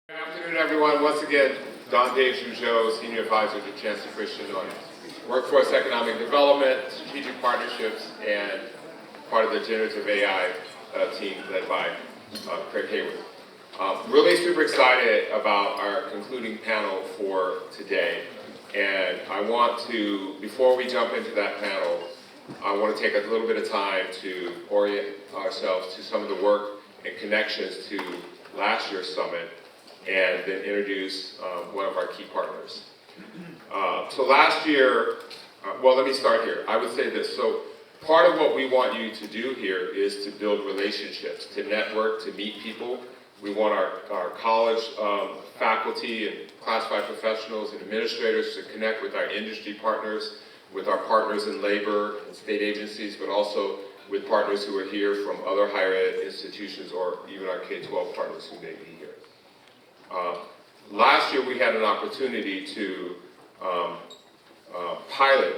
Good afternoon, everyone. Once again, Don Dave Jougeau, Senior Advisor to Chancellor on Workforce Economic Development, Strategic Partnerships, and part of the Generative AI team led by Craig Hayward. Really super excited about our concluding panel for today. And I want to, before we jump into that panel, I want to take a little bit of time to orient ourselves to some of the work and connections to last year's summit, and then introduce one of our key partners. So last year, well, let me start here. I would say this. So part of what we want you to do here is to build relationships, to network, to meet people. We want our college faculty and classified professionals and administrators to connect with our industry partners, with our partners in labor and state agencies, but also with partners who are here from other higher ed institutions or even our K-12 partners who may be here. Last year we had an opportunity to pilot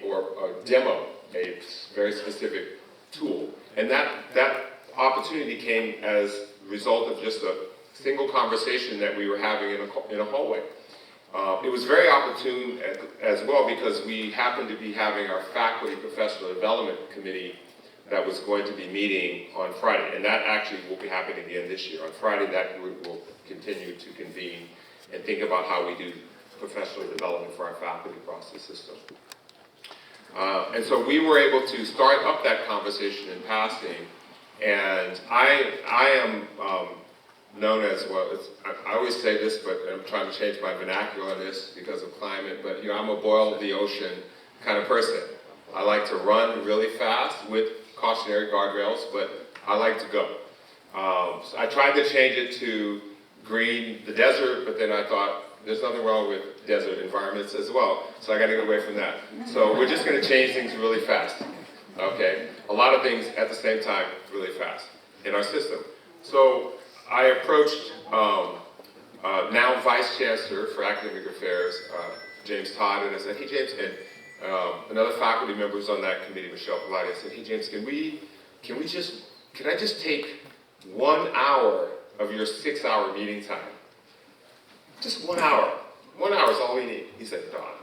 or demo a very specific tool, and that opportunity came as a result of just a single conversation that we were having in a hallway. It was very opportune as well because we happened to be having our faculty professional development committee that was going to be meeting on Friday, and that actually will be happening again this year. On Friday, that group will continue to convene and think about how we do professional development for our faculty across the system. And so we were able to start up that conversation in passing, and I am known as, well, I always say this, but I'm trying to change my vernacular on this because of climate, but I'm a boil of the ocean kind of person. I like to run really fast with cautionary guardrails, but I like to go. So I tried to change it to green the desert, but then I thought there's nothing wrong with desert environments as well, so I got to get away from that. So we're just going to change things really fast, okay? A lot of things at the same time really fast in our system. So I approached now Vice Chancellor for Academic Affairs, James Todd, and I said, hey James, and another faculty member who's on that committee, Michelle Pallotti, I said, hey James, can I just take 1 hour of your 6-hour meeting time? Just 1 hour. 1 hour is all we need. He said, Don,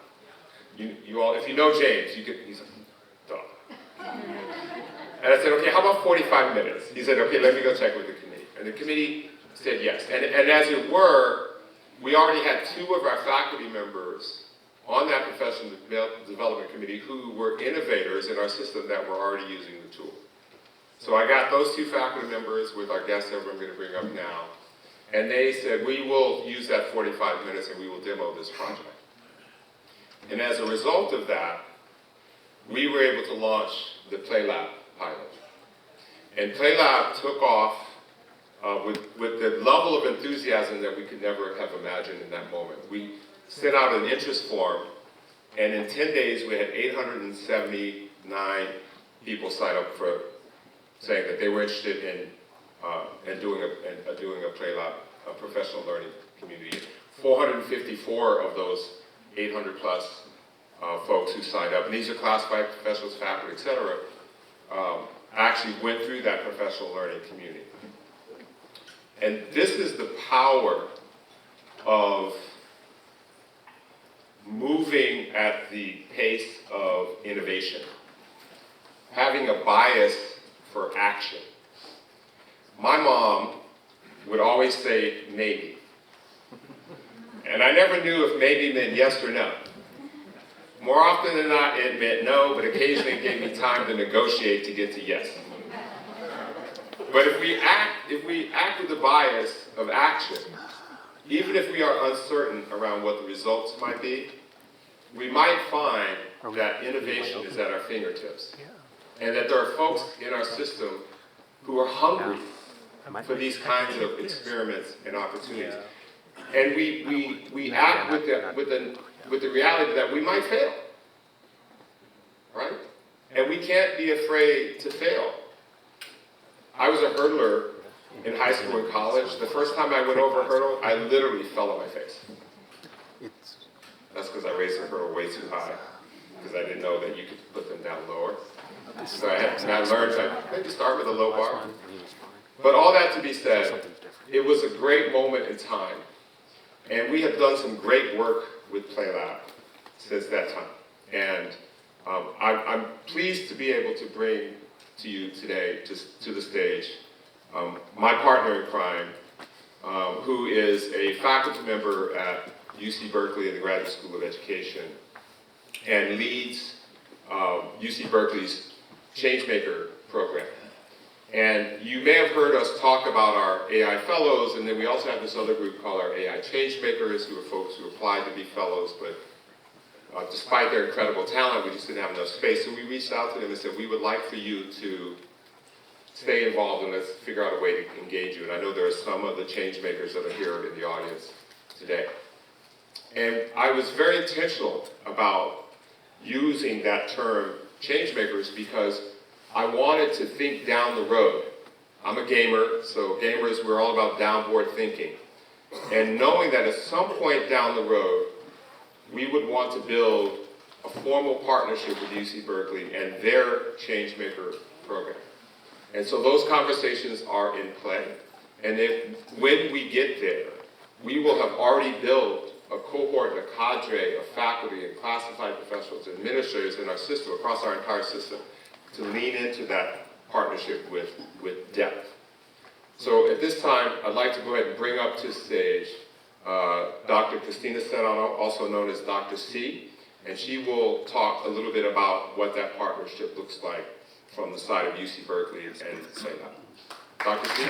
you all, if you know James, he said, Don. And I said, okay, how about 45 minutes? He said, okay, let me go check with the committee. And the committee said yes. And as it were, we already had 2 of our faculty members on that professional development committee who were innovators in our system that were already using the tool. So I got those 2 faculty members with our guest that I'm going to bring up now, and they said, we will use that 45 minutes and we will demo this project. And as a result of that, we were able to launch the PlayLab pilot. And PlayLab took off with the level of enthusiasm that we could never have imagined in that moment. We sent out an interest form, and in 10 days we had 879 people sign up for saying that they were interested in doing a PlayLab, a professional learning community. 454 of those 800 plus folks who signed up, and these are classified professionals, faculty, et cetera, actually went through that professional learning community. And this is the power of moving at the pace of innovation, having a bias for action. My mom would always say maybe, and I never knew if maybe meant yes or no. More often than not, it meant no, but occasionally it gave me time to negotiate to get to yes. But if we act with the bias of action, even if we are uncertain around what the results might be, we might find that innovation is at our fingertips, and that there are folks in our system who are hungry for these kinds of experiments and opportunities. And we act with the reality that we might fail, right? And we can't be afraid to fail. I was a hurdler in high school and college. The first time I went over a hurdle, I literally fell on my face. That's because I raised the hurdle way too high, because I didn't know that you could put them down lower. So I learned to maybe start with a low bar. But all that to be said, it was a great moment in time. And we have done some great work with PlayLab since that time. And I'm pleased to be able to bring to you today, to the stage, my partner in crime, who is a faculty member at UC Berkeley in the Graduate School of Education and leads UC Berkeley's Changemaker program. And you may have heard us talk about our AI fellows, and then we also have this other group called our AI Changemakers, who are folks who applied to be fellows, but despite their incredible talent, we just didn't have enough space. So we reached out to them and said, we would like for you to stay involved and let's figure out a way to engage you. And I know there are some of the changemakers that are here in the audience today. And I was very intentional about using that term changemakers because I wanted to think down the road. I'm a gamer, so gamers, we're all about downboard thinking. And knowing that at some point down the road, we would want to build a formal partnership with UC Berkeley and their Changemaker program. And so those conversations are in play. And when we get there, we will have already built a cohort and a cadre of faculty and classified professionals, administrators in our system, across our entire system, to lean into that partnership with depth. So at this time, I'd like to go ahead and bring up to stage Dr. Christina Serrano, also known as Dr. C, and she will talk a little bit about what that partnership looks like from the side of UC Berkeley and PlayLab. Dr. C?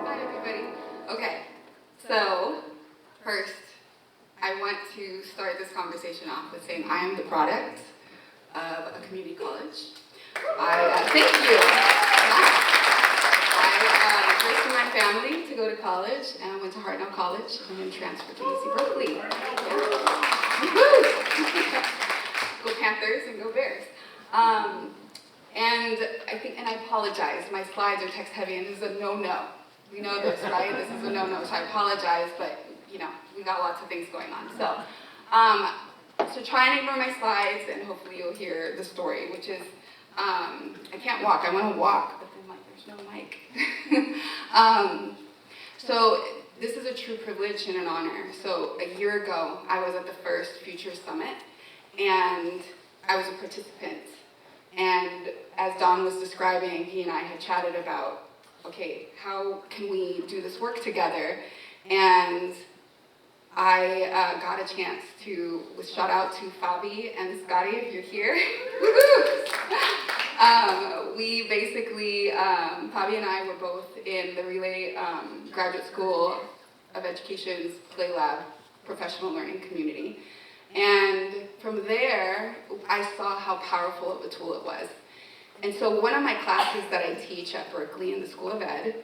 Hi, everybody. Okay, so first, I want to start this conversation off with saying I am the product of a community college. Thank you. I first in my family to go to college, and I went to Hartnell College, and then transferred to UC Berkeley. Yeah. Go Panthers and go Bears. And I apologize, my slides are text heavy, and this is a no-no. You know this, right? This is a no-no, so I apologize, but you know, we got lots of things going on. So try and ignore my slides, and hopefully you'll hear the story, which is, I can't walk. I want to walk, but then there's no mic. So this is a true privilege and an honor. So a year ago, I was at the first Future Summit, and I was a participant. And as Don was describing, he and I had chatted about, okay, how can we do this work together? And I got a chance to, with shout out to Fabi and Scotty, if you're here. We basically, Fabi and I were both in the Relay Graduate School of Education's PlayLab professional learning community. And from there, I saw how powerful of a tool it was. And so one of my classes that I teach at Berkeley in the School of Ed,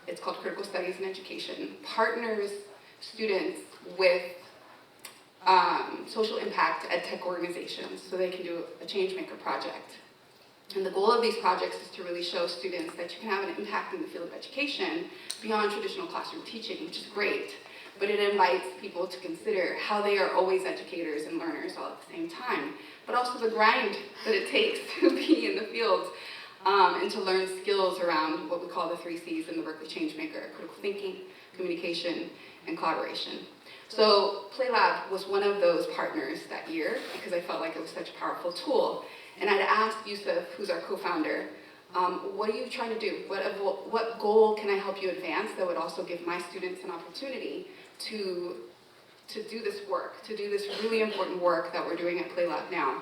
it's called Critical Studies in Education, partners students with social impact ed tech organizations so they can do a Changemaker project. And the goal of these projects is to really show students that you can have an impact in the field of education beyond traditional classroom teaching, which is great, but it invites people to consider how they are always educators and learners all at the same time, but also the grind that it takes to be in the field and to learn skills around what we call the 3 C's in the Berkeley Changemaker: critical thinking, communication, and collaboration. So PlayLab was one of those partners that year because I felt like it was such a powerful tool. And I'd asked Yusuf, who's our co-founder, what are you trying to do? What goal can I help you advance that would also give my students an opportunity to do this work, to do this really important work that we're doing at PlayLab now?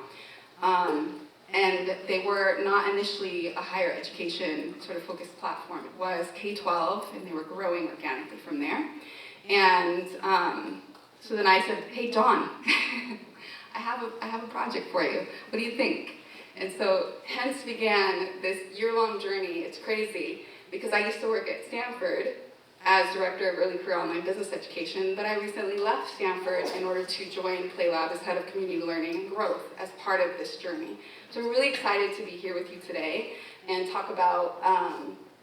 And they were not initially a higher education sort of focused platform. It was K-12, and they were growing organically from there. And so then I said, hey, John, I have a project for you. What do you think? And so hence began this year-long journey. It's crazy because I used to work at Stanford as Director of Early Career Online Business Education, but I recently left Stanford in order to join PlayLab as Head of Community Learning and Growth as part of this journey. So I'm really excited to be here with you today and talk about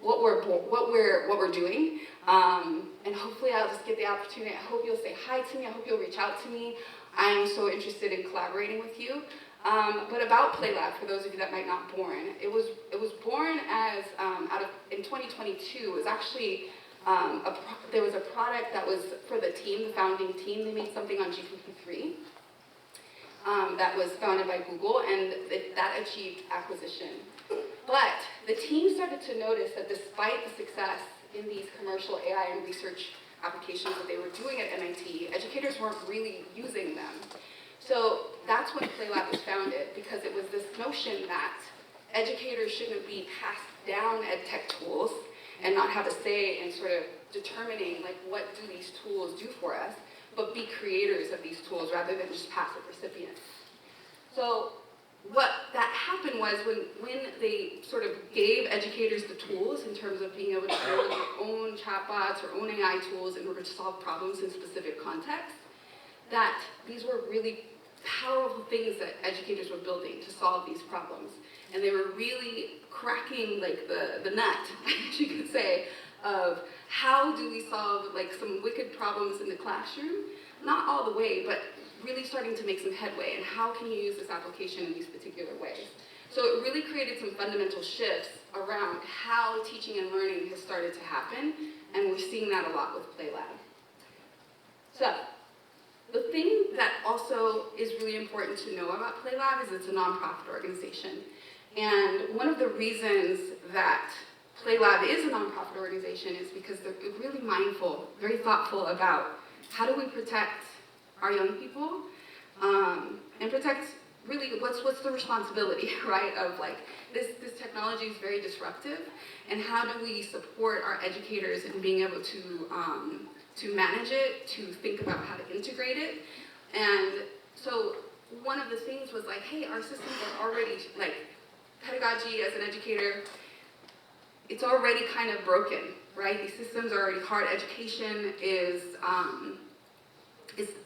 what we're doing. And hopefully I'll just get the opportunity. I hope you'll say hi to me. I hope you'll reach out to me. I'm so interested in collaborating with you. But about PlayLab, for those of you that might not born, it was born as in 2022. It was actually there was a product that was for the team, the founding team. They made something on GPT-3 that was founded by Google, and that achieved acquisition. But the team started to notice that despite the success in these commercial AI and research applications that they were doing at MIT, educators weren't really using them. So that's when PlayLab was founded, because it was this notion that educators shouldn't be passed down ed tech tools and not have a say in sort of determining like what do these tools do for us, but be creators of these tools rather than just passive recipients. So what that happened was when they sort of gave educators the tools in terms of being able to build their own chatbots or own AI tools in order to solve problems in specific contexts, that these were really powerful things that educators were building to solve these problems. And they were really cracking like the nut, as you could say, of how do we solve like some wicked problems in the classroom? Not all the way, but really starting to make some headway, and how can you use this application in these particular ways. So it really created some fundamental shifts around how teaching and learning has started to happen, and we're seeing that a lot with PlayLab. So the thing that also is really important to know about PlayLab is it's a nonprofit organization. And one of the reasons that PlayLab is a nonprofit organization is because they're really mindful, very thoughtful about how do we protect our young people, and protect really what's the responsibility, right? Of like this technology is very disruptive, and how do we support our educators in being able to manage it, to think about how to integrate it. And so one of the things was like, hey, our systems are already like pedagogy as an educator. It's already kind of broken, right? These systems are already hard. Education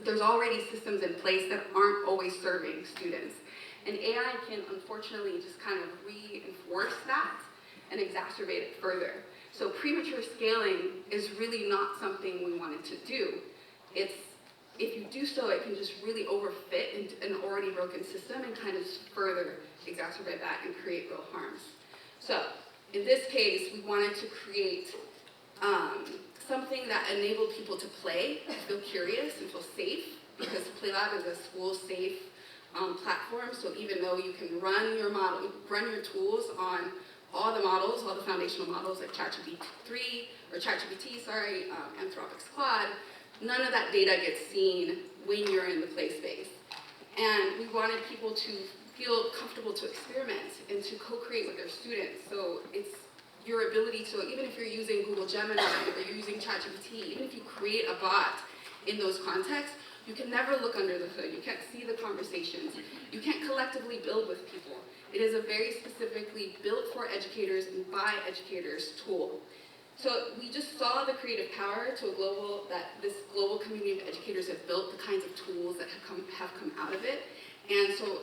there's already systems in place that aren't always serving students. And AI can unfortunately just kind of reinforce that and exacerbate it further. So premature scaling is really not something we wanted to do. If you do so, it can just really overfit an already broken system and kind of further exacerbate that and create real harms. So in this case, we wanted to create something that enabled people to play, to feel curious and feel safe, because PlayLab is a school-safe platform. So even though you can run your model, run your tools on all the models, all the foundational models like ChatGPT, Anthropic's Claude, none of that data gets seen when you're in the play space. And we wanted people to feel comfortable to experiment and to co-create with their students. So it's your ability to, even if you're using Google Gemini or you're using ChatGPT, even if you create a bot in those contexts, you can never look under the hood. You can't see the conversations. You can't collectively build with people. It is a very specifically built for educators and by educators tool. So we just saw the creative power that this global community of educators have built, the kinds of tools that have come out of it. And so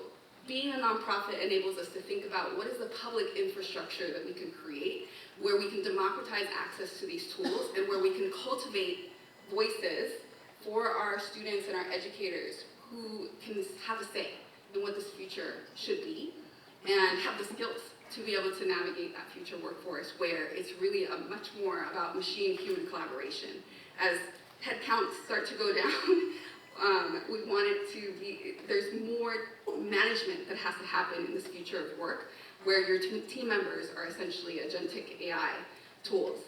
being a nonprofit enables us to think about what is the public infrastructure that we can create, where we can democratize access to these tools, and where we can cultivate voices for our students and our educators who can have a say in what this future should be, and have the skills to be able to navigate that future workforce where it's really much more about machine-human collaboration. As headcounts start to go down, we want it to be, there's more management that has to happen in this future of work, where your team members are essentially agentic AI tools.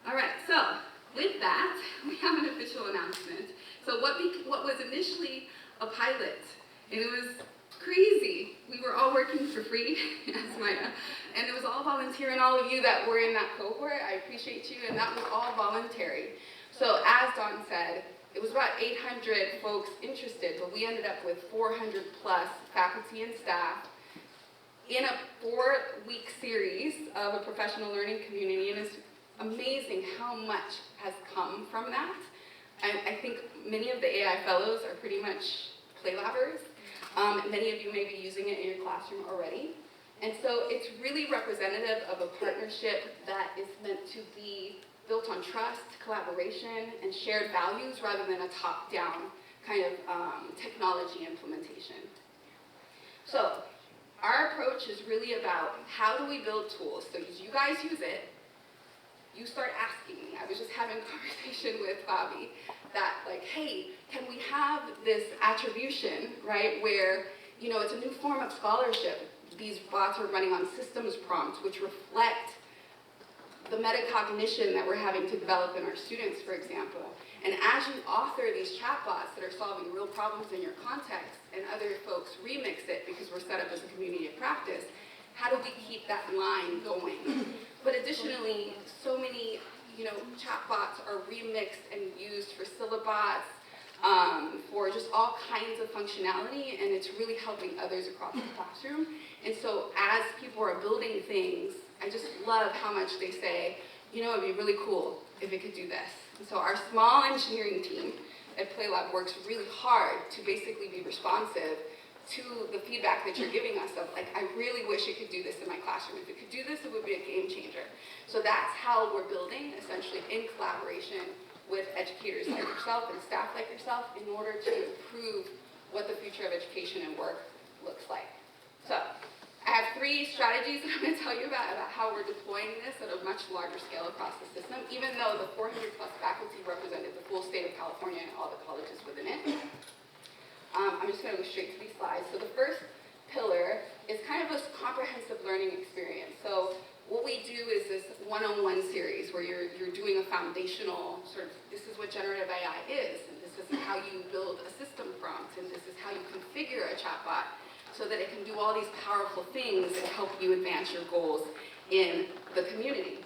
All right, so with that, we have an official announcement. So what was initially a pilot, and it was crazy. We were all working for free, as Maya, and it was all volunteer, and all of you that were in that cohort, I appreciate you, and that was all voluntary. So as Dawn said, it was about 800 folks interested, but we ended up with 400 plus faculty and staff in a 4-week series of a professional learning community, and it's amazing how much has come from that. I think many of the AI fellows are pretty much PlayLabbers. Many of you may be using it in your classroom already. And so it's really representative of a partnership that is meant to be built on trust, collaboration, and shared values rather than a top-down kind of technology implementation. So our approach is really about how do we build tools. So as you guys use it, you start asking me. I was just having a conversation with Bobby that like, hey, can we have this attribution, right, where, you know, it's a new form of scholarship. These bots are running on systems prompts, which reflect the metacognition that we're having to develop in our students, for example. And as you author these chatbots that are solving real problems in your context, and other folks remix it because we're set up as a community of practice, how do we keep that line going? But additionally, so many, you know, chatbots are remixed and used for syllabots, for just all kinds of functionality, and it's really helping others across the classroom. And so as people are building things, I just love how much they say, you know, it'd be really cool if it could do this. And so our small engineering team at PlayLab works really hard to basically be responsive to the feedback that you're giving us of like, I really wish it could do this in my classroom. If it could do this, it would be a game changer. So that's how we're building, essentially in collaboration with educators like yourself and staff like yourself in order to improve what the future of education and work looks like. So I have 3 strategies that I'm going to tell you about how we're deploying this at a much larger scale across the system, even though the 400+ faculty represented the full state of California and all the colleges within it. I'm just going to go straight to these slides. So the first pillar is kind of a comprehensive learning experience. So what we do is this one-on-one series where you're doing a foundational sort of, this is what generative AI is, and this is how you build a system prompt, and this is how you configure a chatbot so that it can do all these powerful things and help you advance your goals in the community.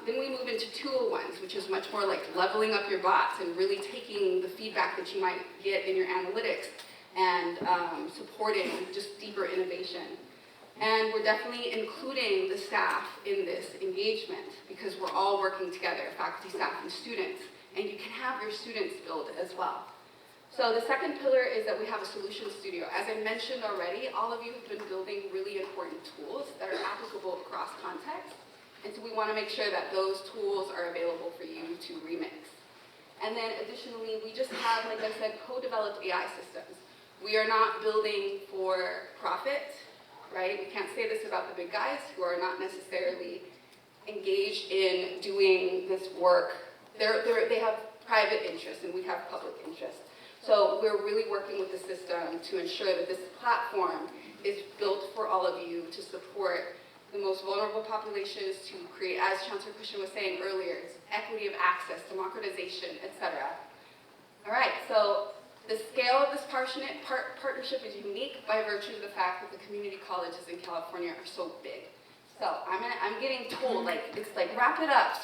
Then we move into 201s, which is much more like leveling up your bots and really taking the feedback that you might get in your analytics and supporting just deeper innovation. And we're definitely including the staff in this engagement because we're all working together, faculty, staff, and students, and you can have your students build as well. So the second pillar is that we have a solution studio. As I mentioned already, all of you have been building really important tools that are applicable across contexts. And so we want to make sure that those tools are available for you to remix. And then additionally, we just have, like I said, co-developed AI systems. We are not building for profit, right? We can't say this about the big guys who are not necessarily engaged in doing this work. They have private interests and we have public interests. So we're really working with the system to ensure that this platform is built for all of you to support the most vulnerable populations, to create, as Chancellor Christian was saying earlier, equity of access, democratization, etc. All right, so the scale of this partnership is unique by virtue of the fact that the community colleges in California are so big. So I'm getting told, like, it's like, wrap it up.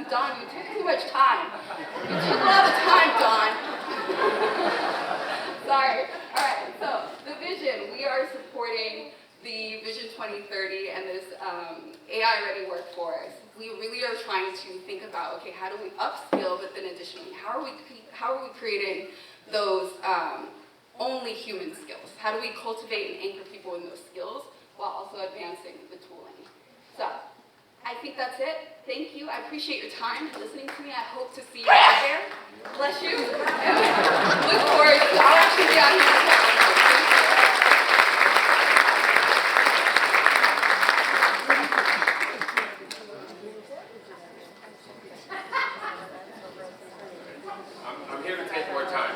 Dawn, you took too much time. You took a lot of time, Dawn. Sorry. All right, so the vision, we are supporting the Vision 2030 and this AI-ready workforce. We really are trying to think about, okay, how do we upskill, but then additionally, how are we creating those only human skills? How do we cultivate and anchor people in those skills while also advancing the tooling? So, I think that's it. Thank you. I appreciate your time and listening to me. I hope to see you out there. Bless you. And look forward to, I'll actually be out here. I'm here to take more time.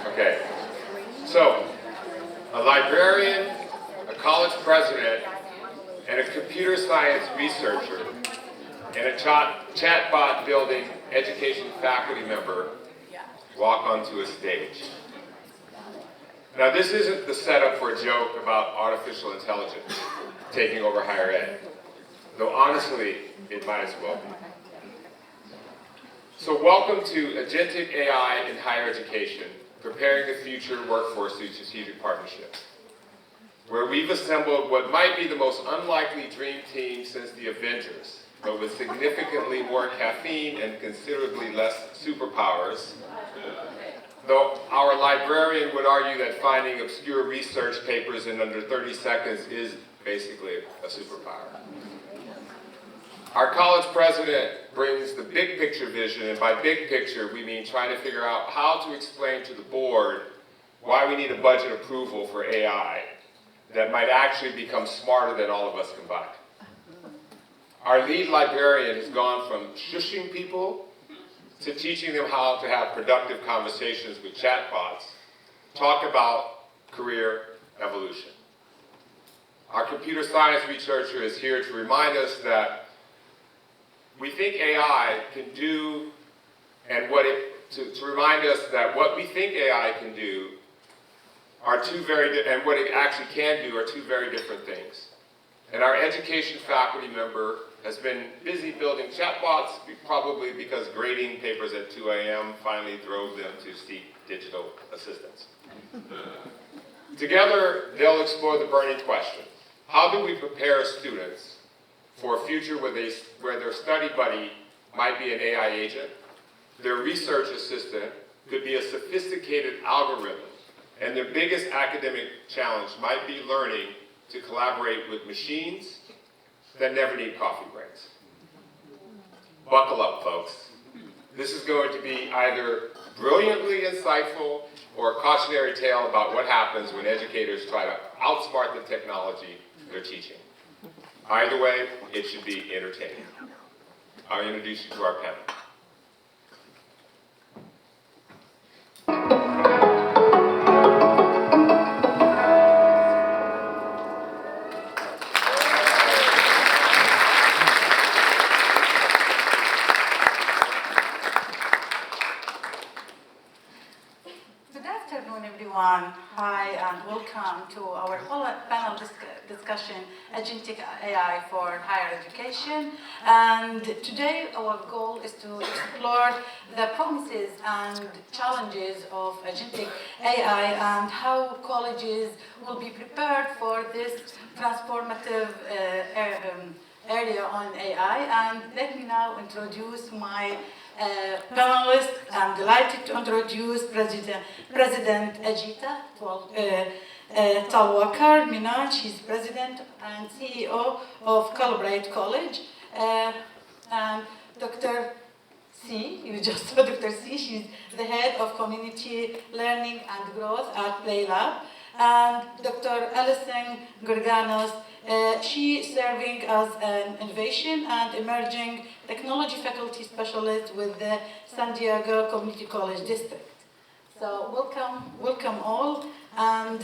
Okay. So, a librarian, a college president, and a computer science researcher, and a chatbot building education faculty member walk onto a stage. Now, this isn't the setup for a joke about artificial intelligence taking over higher ed, though honestly, it might as well be. So welcome to Agentic AI in higher education, preparing the future workforce through strategic partnerships, where we've assembled what might be the most unlikely dream team since the Avengers, but with significantly more caffeine and considerably less superpowers. Though our librarian would argue that finding obscure research papers in under 30 seconds is basically a superpower. Our college president brings the big picture vision, and by big picture we mean trying to figure out how to explain to the board why we need a budget approval for AI that might actually become smarter than all of us combined. Our lead librarian has gone from shushing people to teaching them how to have productive conversations with chatbots, talk about career evolution. Our computer science researcher is here to remind us that we think AI can do, and to remind us that what we think AI can do are and what it actually can do are two very different things. And our education faculty member has been busy building chatbots, probably because grading papers at 2 a.m. finally drove them to seek digital assistance. Together, they'll explore the burning question: how do we prepare students for a future where their study buddy might be an AI agent, their research assistant could be a sophisticated algorithm, and their biggest academic challenge might be learning to collaborate with machines that never need coffee breaks. Buckle up, folks. This is going to be either brilliantly insightful or a cautionary tale about what happens when educators try to outsmart the technology they're teaching. Either way, it should be entertaining. I'll introduce you to our panel. Hi, and welcome to our panel discussion, Agentic AI for Higher Education. And today our goal is to explore the promises and challenges of Agentic AI and how colleges will be prepared for this transformative area on AI. And let me now introduce my panelists. I'm delighted to introduce President Ajita Talwakar Minaj. She's President and CEO of Calibrate College. And Dr. C, you just saw Dr. C, she's the head of Community Learning and Growth at PlayLab. And Dr. Alison Gorganos, she's serving as an innovation and emerging technology faculty specialist with the San Diego Community College District. So welcome all. And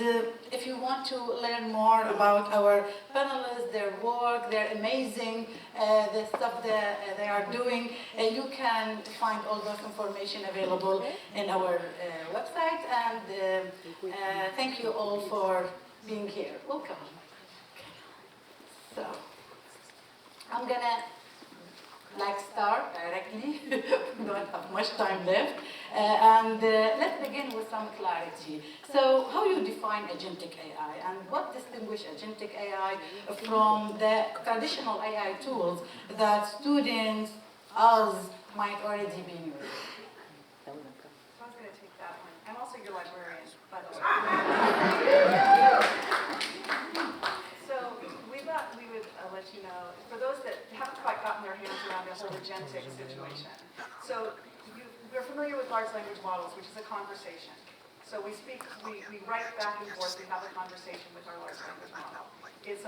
if you want to learn more about our panelists, their work, their amazing, the stuff that they are doing, you can find all that information available in our website. And thank you all for being here. Welcome. So I'm gonna start directly. We don't have much time left. And let's begin with some clarity. So how you define Agentic AI and what distinguishes Agentic AI from the traditional AI tools that students, us, might already be using? I was going to take that one. I'm also your librarian, by the way. So we thought we would let you know, for those that haven't quite gotten their hands around the whole Agentic situation. So we're familiar with large language models, which is a conversation. So we write back and forth, we have a conversation with our large language model. It's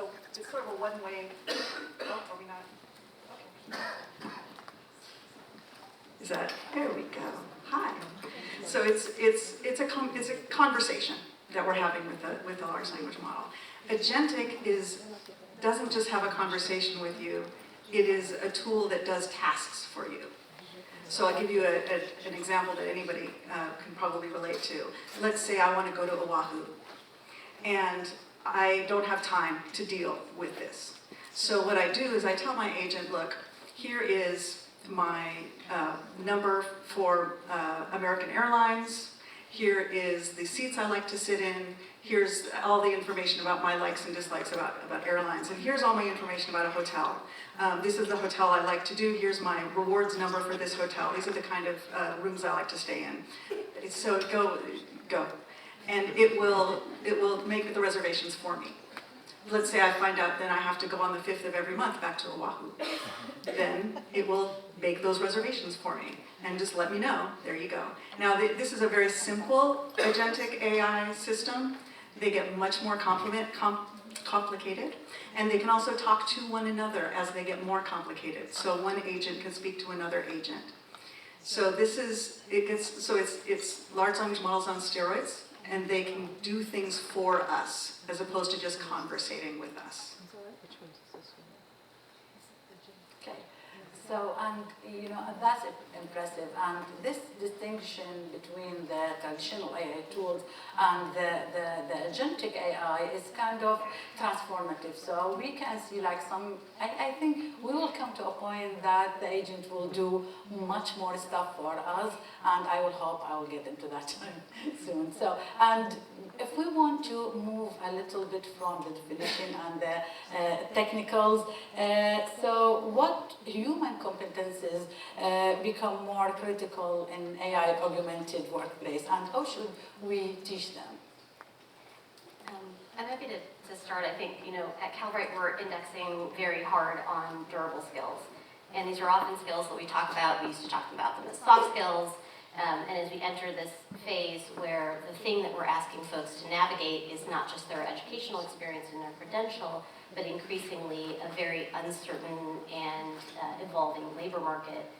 sort of a one-way, oh, are we not? Okay. Is that, there we go. Hi. So it's a conversation that we're having with the large language model. Agentic doesn't just have a conversation with you, it is a tool that does tasks for you. So I'll give you an example that anybody can probably relate to. Let's say I want to go to Oahu, and I don't have time to deal with this. So what I do is I tell my agent, look, here is my number for American Airlines, here is the seats I like to sit in, here's all the information about my likes and dislikes about airlines, and here's all my information about a hotel. This is the hotel I like to do, here's my rewards number for this hotel. These are the kind of rooms I like to stay in. So go. And it will make the reservations for me. Let's say I find out then I have to go on the 5th of every month back to Oahu. Then it will make those reservations for me and just let me know, there you go. Now this is a very simple agentic AI system. They get much more complicated, and they can also talk to one another as they get more complicated. So one agent can speak to another agent. So it's large language models on steroids, and they can do things for us as opposed to just conversating with us. Okay, so, and that's impressive, and this distinction between the traditional AI tools and the agentic AI is kind of transformative. So we can see like I think we will come to a point that the agent will do much more stuff for us, and I will hope I will get into that time soon. So, and if we want to move a little bit from the definition and the technicals, so what human competences become more critical in AI augmented workplace, and how should we teach them? I'm happy to start. I think, at Calbright we're indexing very hard on durable skills. And these are often skills that we talk about. We used to talk about them as soft skills. And as we enter this phase where the thing that we're asking folks to navigate is not just their educational experience and their credential, but increasingly a very uncertain and evolving labor market,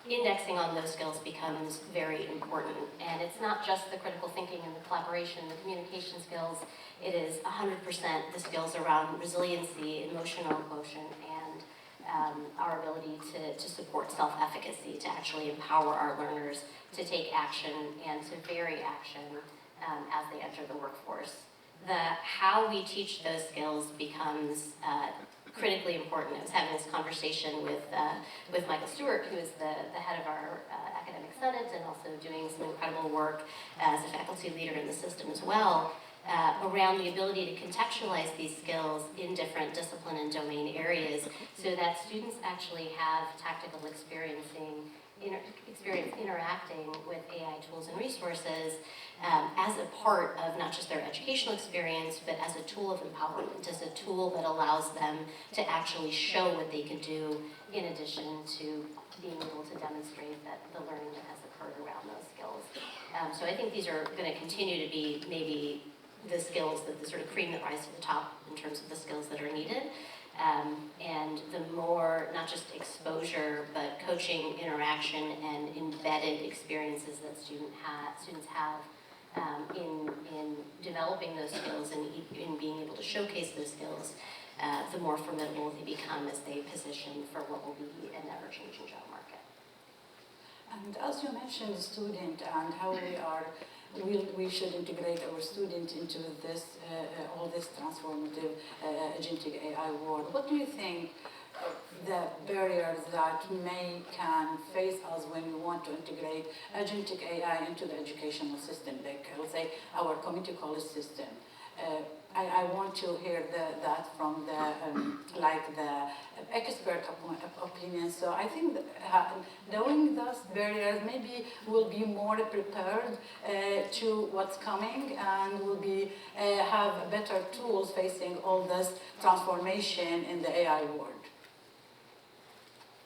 indexing on those skills becomes very important. And it's not just the critical thinking and the collaboration, the communication skills. It is 100% the skills around resiliency, emotional quotient, and our ability to support self-efficacy, to actually empower our learners to take action and to vary action as they enter the workforce. How we teach those skills becomes critically important. I was having this conversation with Michael Stewart, who is the head of our academic senate and also doing some incredible work as a faculty leader in the system as well, around the ability to contextualize these skills in different discipline and domain areas so that students actually have tactical experience interacting with AI tools and resources as a part of not just their educational experience, but as a tool of empowerment, as a tool that allows them to actually show what they can do in addition to being able to demonstrate that the learning that has occurred around those skills. So I think these are going to continue to be maybe the skills, the sort of cream that rise to the top in terms of the skills that are needed. And the more, not just exposure, but coaching, interaction, and embedded experiences that students have in developing those skills and in being able to showcase those skills, the more formidable they become as they position for what will be an ever-changing job market. And as you mentioned, the student and how we should integrate our students into this, all this transformative agentic AI world. What do you think the barriers that can face us when we want to integrate agentic AI into the educational system, like let's say our community college system? I want to hear that from the expert opinion. So I think that knowing those barriers, maybe we'll be more prepared to what's coming, and will be have better tools facing all this transformation in the AI world.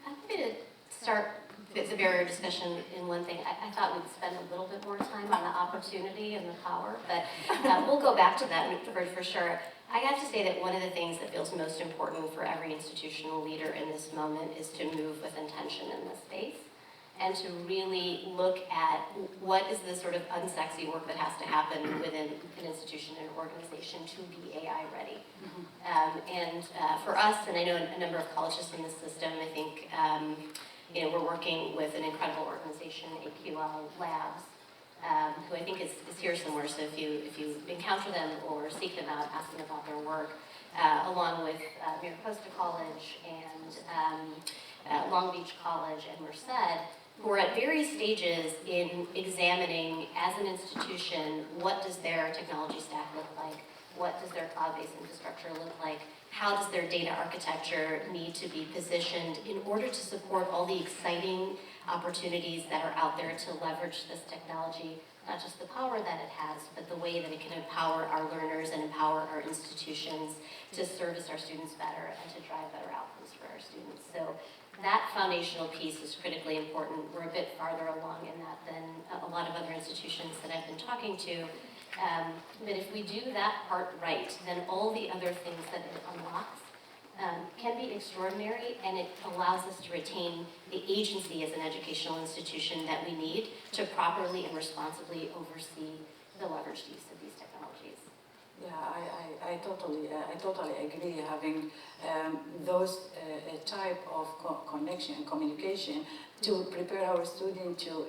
I'm going to start the barrier discussion in one thing. I thought we'd spend a little bit more time on the opportunity and the power, but we'll go back to that for sure. I have to say that one of the things that feels most important for every institutional leader in this moment is to move with intention in this space and to really look at what is the sort of unsexy work that has to happen within an institution and organization to be AI ready. And for us, and I know a number of colleges in this system, I think we're working with an incredible organization, AQL Labs, who I think is here somewhere. So if you encounter them or seek them out, ask them about their work, along with Mariposa College and Long Beach College and Merced, who are at various stages in examining, as an institution, what does their technology stack look like? What does their cloud-based infrastructure look like? How does their data architecture need to be positioned in order to support all the exciting opportunities that are out there to leverage this technology, not just the power that it has, but the way that it can empower our learners and empower our institutions to service our students better and to drive better outcomes for our students. So that foundational piece is critically important. We're a bit farther along in that than a lot of other institutions that I've been talking to. But if we do that part right, then all the other things that it unlocks can be extraordinary, and it allows us to retain the agency as an educational institution that we need to properly and responsibly oversee the leveraged use of these technologies. Yeah, I totally agree. Having those type of connection and communication to prepare our student to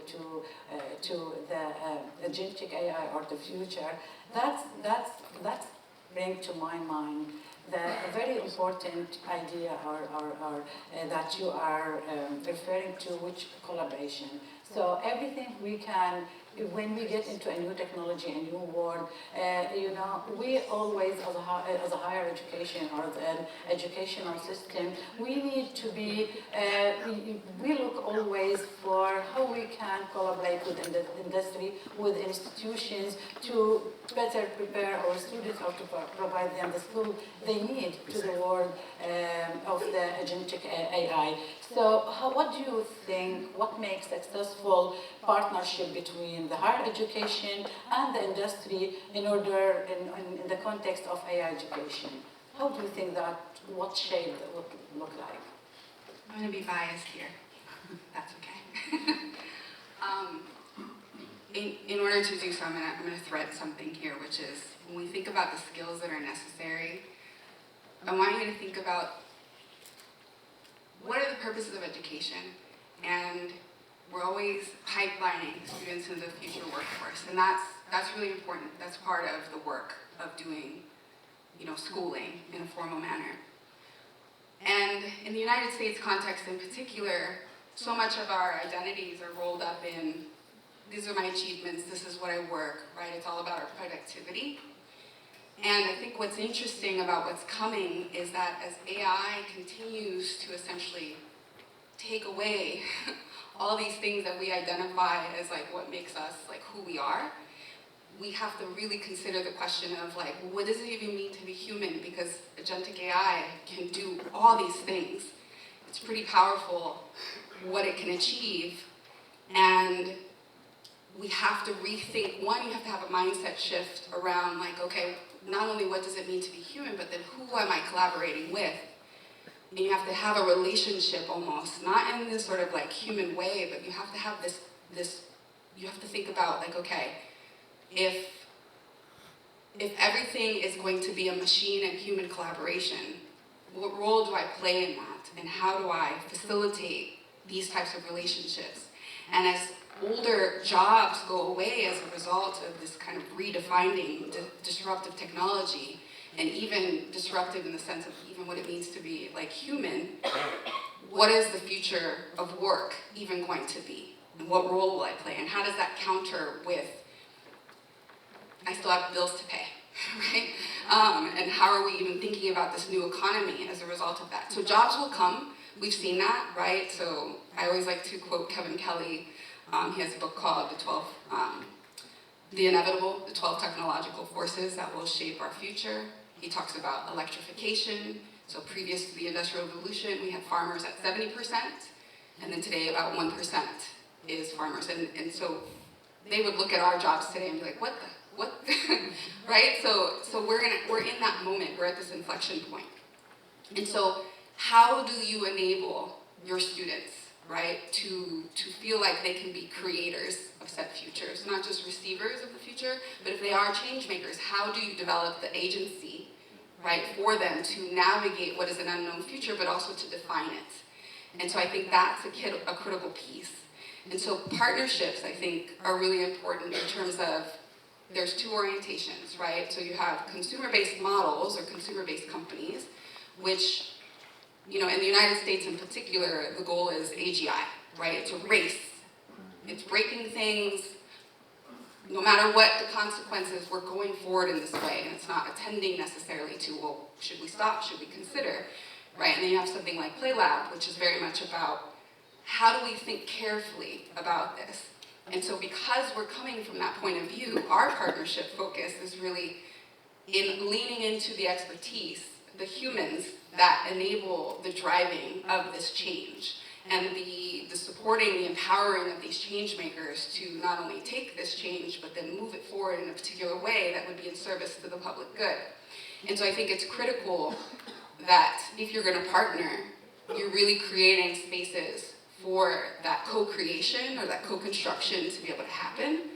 the agentic AI or the future, that's bring to my mind the very important idea or that you are referring to, which collaboration. So everything we can, when we get into a new technology, a new world, we always, as a higher education or an educational system, we need to be, we look always for how we can collaborate with the industry, with institutions to better prepare our students or to provide them the skills they need to the world of the agentic AI. So what do you think, what makes successful partnership between the higher education and the industry in the context of AI education? How do you think that, what shape that would look like? I'm going to be biased here. That's okay. In order to do so, I'm going to thread something here, which is when we think about the skills that are necessary, I want you to think about what are the purposes of education, and we're always pipelining students into the future workforce, and that's really important. That's part of the work of doing, schooling in a formal manner. And in the United States context in particular, so much of our identities are rolled up in, these are my achievements, this is what I work, right? It's all about our productivity. And I think what's interesting about what's coming is that as AI continues to essentially take away all these things that we identify as what makes us who we are, we have to really consider the question of what does it even mean to be human? Because agentic AI can do all these things. It's pretty powerful what it can achieve, and we have to rethink. One, you have to have a mindset shift around okay, not only what does it mean to be human, but then who am I collaborating with? And you have to have a relationship almost, not in this sort of human way, but you have to have this you have to think about okay, if everything is going to be a machine and human collaboration, what role do I play in that? And how do I facilitate these types of relationships? And as older jobs go away as a result of this kind of redefining disruptive technology, and even disruptive in the sense of even what it means to be human, what is the future of work even going to be? And what role will I play? And how does that counter with, I still have bills to pay, right? And how are we even thinking about this new economy as a result of that? So jobs will come, we've seen that, right? So I always like to quote Kevin Kelly. He has a book called The Inevitable, the 12 Technological Forces That Will Shape Our Future. He talks about electrification. So previous to the Industrial Revolution, we had farmers at 70%, and then today about 1% is farmers. And so they would look at our jobs today and be like, what? Right? So we're in that moment, we're at this inflection point. And so how do you enable your students, right, to feel like they can be creators of said futures, not just receivers of the future, but if they are change makers, how do you develop the agency, right, for them to navigate what is an unknown future, but also to define it? And so I think that's a critical piece. And so partnerships, I think, are really important in terms of, there's two orientations, right? So you have consumer-based models or consumer-based companies, which, in the United States in particular, the goal is AGI, right? It's a race. It's breaking things. No matter what the consequences, we're going forward in this way, and it's not attending necessarily to, well, should we stop? Should we consider? Right? And then you have something like PlayLab, which is very much about how do we think carefully about this? And so because we're coming from that point of view, our partnership focus is really in leaning into the expertise, the humans that enable the driving of this change, and the supporting, the empowering of these change makers to not only take this change, but then move it forward in a particular way that would be in service to the public good. And so I think it's critical that if you're going to partner, you're really creating spaces for that co-creation or that co-construction to be able to happen.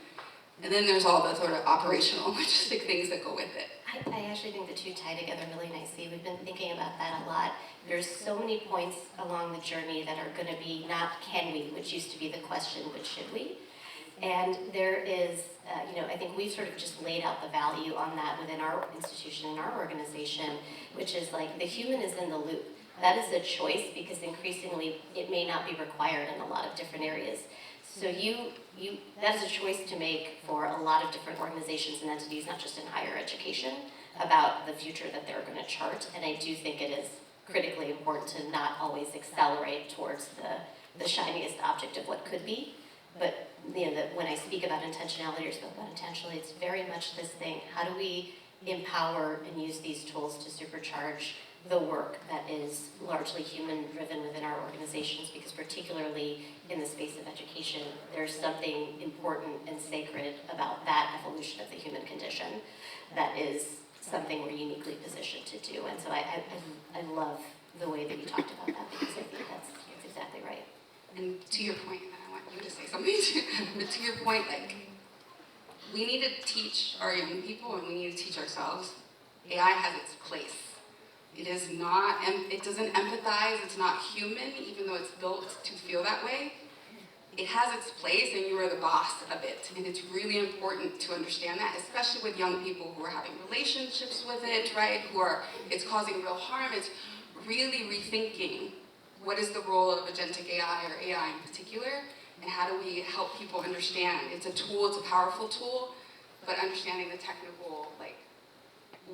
And then there's all the sort of operational, logistic things that go with it. I actually think the two tie together really nicely. We've been thinking about that a lot. There's so many points along the journey that are going to be not can we, which used to be the question, but should we? And there is, I think we've sort of just laid out the value on that within our institution and our organization, which is like the human is in the loop. That is a choice because increasingly it may not be required in a lot of different areas. So that is a choice to make for a lot of different organizations and entities, not just in higher education, about the future that they're going to chart. And I do think it is critically important to not always accelerate towards the shiniest object of what could be. But when I speak about intentionality or spoke about intentionality, it's very much this thing. How do we empower and use these tools to supercharge the work that is largely human-driven within our organizations, because particularly in the space of education, there's something important and sacred about that evolution of the human condition that is something we're uniquely positioned to do. And so I love the way that you talked about that, because I think that's exactly right. And to your point, and I want you to say something too, but to your point, like, we need to teach our young people and we need to teach ourselves, AI has its place. It is not, it doesn't empathize, it's not human, even though it's built to feel that way. It has its place and you are the boss of it. And it's really important to understand that, especially with young people who are having relationships with it, right? It's causing real harm. It's really rethinking what is the role of agentic AI or AI in particular, and how do we help people understand? It's a tool, it's a powerful tool, but understanding the technical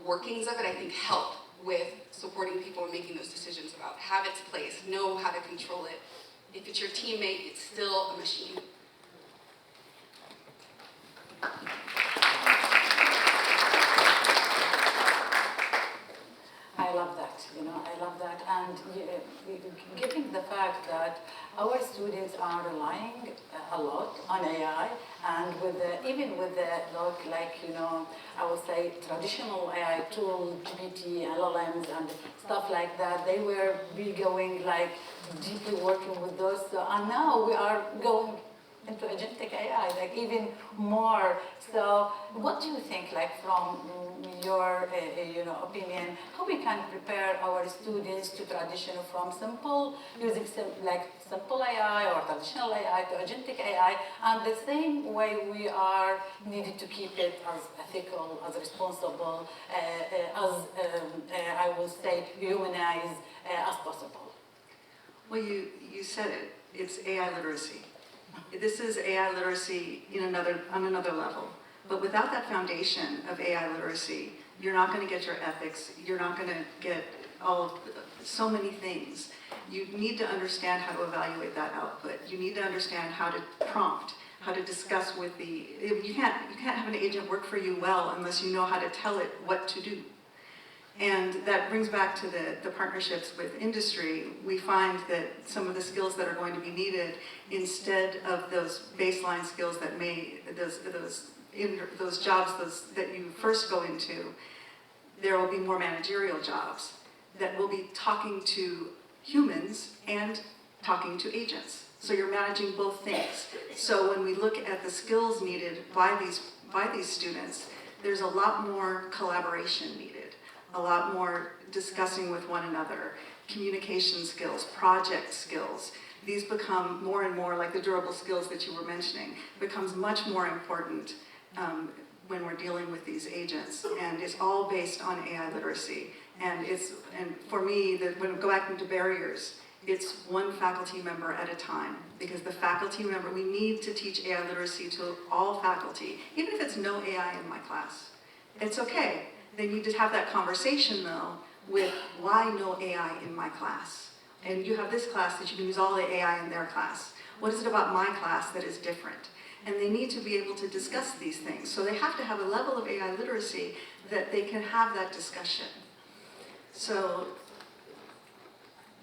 workings of it, I think, help with supporting people and making those decisions about have its place, know how to control it. If it's your teammate, it's still a machine. I love that, I love that. And given the fact that our students are relying a lot on AI, and even with the I would say traditional AI tool, GPT, LLMs, and stuff like that, they were going deeply working with those. And now we are going into agentic AI, even more. So what do you think, from your opinion, how we can prepare our students to transition from using simple AI or traditional AI to agentic AI, and the same way we are needed to keep it as ethical, as responsible, as I will say humanized as possible? Well, you said it. It's AI literacy. This is AI literacy on another level. But without that foundation of AI literacy, you're not going to get your ethics. You're not going to get so many things. You need to understand how to evaluate that output. You need to understand how to prompt, how to discuss with you can't have an agent work for you well unless you know how to tell it what to do. And that brings back to the partnerships with industry. We find that some of the skills that are going to be needed, instead of those baseline skills that those jobs that you first go into, there will be more managerial jobs that will be talking to humans and talking to agents. So you're managing both things. So when we look at the skills needed by these students, there's a lot more collaboration needed. A lot more discussing with one another, communication skills, project skills. These become more and more, like the durable skills that you were mentioning, becomes much more important when we're dealing with these agents. And it's all based on AI literacy. And for me, when we go back into barriers, it's one faculty member at a time, because the faculty member, we need to teach AI literacy to all faculty, even if it's no AI in my class. It's okay. They need to have that conversation, though, with why no AI in my class? And you have this class that you can use all the AI in their class. What is it about my class that is different? And they need to be able to discuss these things. So they have to have a level of AI literacy that they can have that discussion. So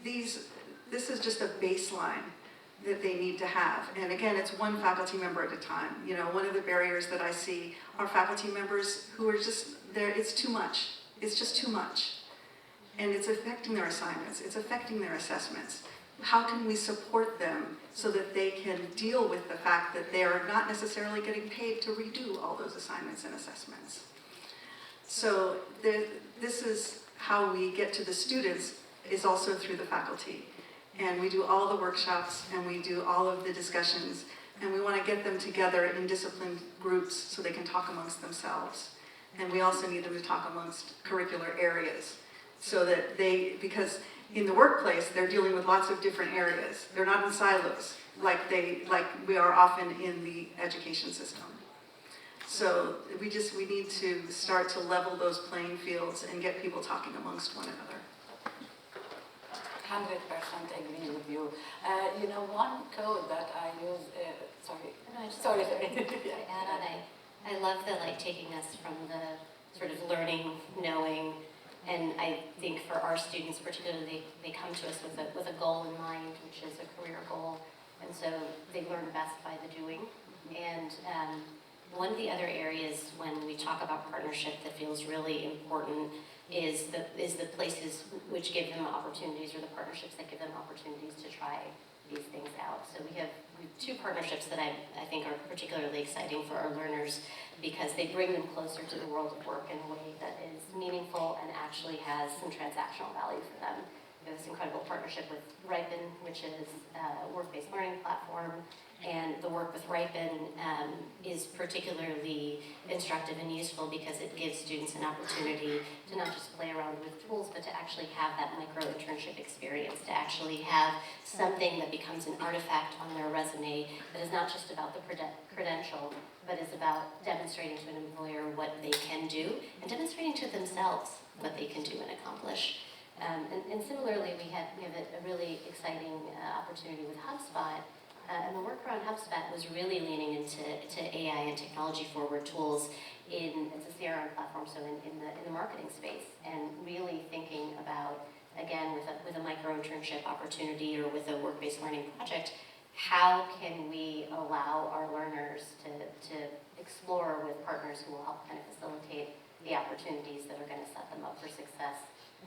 this is just a baseline that they need to have. And again, it's one faculty member at a time. You know, one of the barriers that I see are faculty members who are just there, it's too much. It's just too much. And it's affecting their assignments, it's affecting their assessments. How can we support them so that they can deal with the fact that they are not necessarily getting paid to redo all those assignments and assessments? So this is how we get to the students, is also through the faculty. And we do all the workshops and we do all of the discussions, and we want to get them together in disciplined groups so they can talk amongst themselves. And we also need them to talk amongst curricular areas so that because in the workplace, they're dealing with lots of different areas. They're not in silos like we are often in the education system. So we need to start to level those playing fields and get people talking amongst one another. 100% agree with you. You know, one code that I use, sorry. No, I just Sorry. to add on, I love the taking us from the sort of learning, knowing, and I think for our students particularly, they come to us with a goal in mind, which is a career goal, and so they learn best by the doing. And one of the other areas when we talk about partnership that feels really important is the places which give them opportunities, or the partnerships that give them opportunities to try these things out. So we have two partnerships that I think are particularly exciting for our learners because they bring them closer to the world of work in a way that is meaningful and actually has some transactional value for them. We have this incredible partnership with Ripen, which is a work-based learning platform. And the work with Ripen is particularly instructive and useful because it gives students an opportunity to not just play around with tools, but to actually have that micro-internship experience, to actually have something that becomes an artifact on their resume that is not just about the credential, but is about demonstrating to an employer what they can do and demonstrating to themselves what they can do and accomplish. And similarly, we have a really exciting opportunity with HubSpot. And the work around HubSpot was really leaning into AI and technology-forward tools it's a CRM platform, so in the marketing space, and really thinking about, again, with a micro-internship opportunity or with a work-based learning project, how can we allow our learners to explore with partners who will help kind of facilitate the opportunities that are going to set them up for success